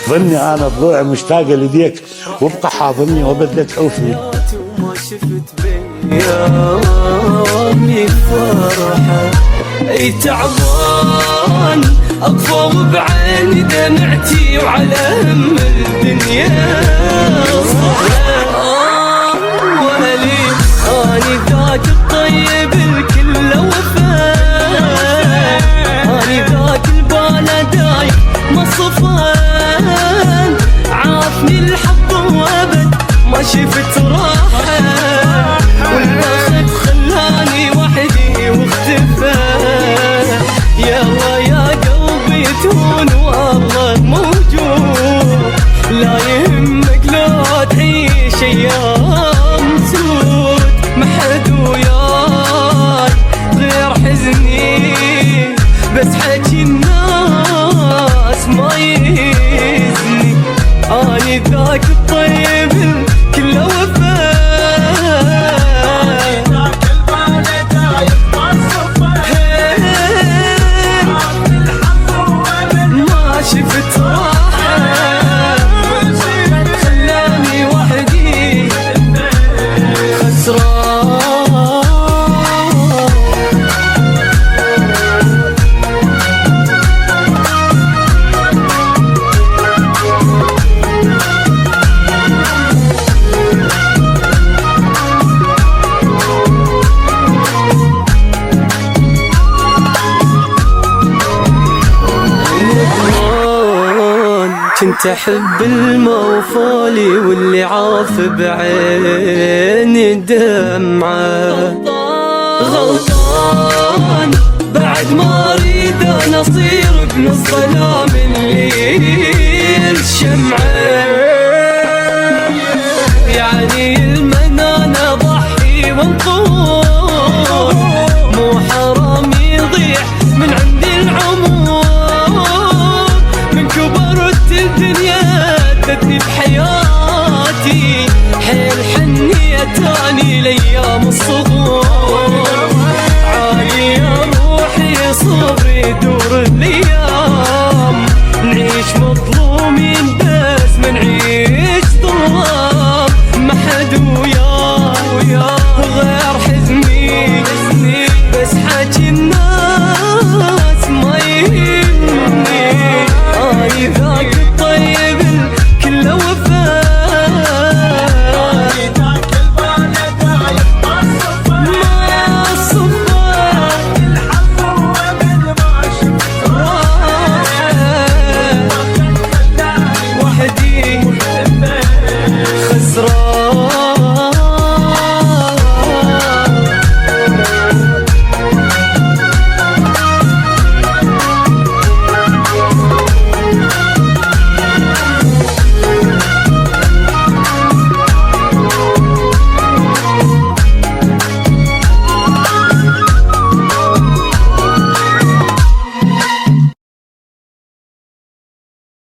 ظني انا ضلوعي مشتاقه لديك، وابقى حاضني وابد تعوفني. وما شفت بيامي فرحة، اي تعبان اقفى بعيني دمعتي وعلى هم الدنيا وهلي اني ذاك الطيب الكل وفاء، اني ذاك البلداي مصفان، عافني الحظ وابد ما شفت راحة، والبخت خلاني وحدي واختفى. يلا يا قلبي تهون والله موجود، لا يهمك لو تعيش ايام سود، ما حد وياي غير حزني، بس حكي الناس ما يهزني، اني ذاك الطيب الكل وفاء، ذاك البلداي ما شفت راحة، خلاني وحدي خسران. كنت احب الموفالي واللي عاف بعيني دمعه، غلطان بعد ما اريد انا اصير ابن الظلام الليل شمعه، يعني المنان اضحي وانطوي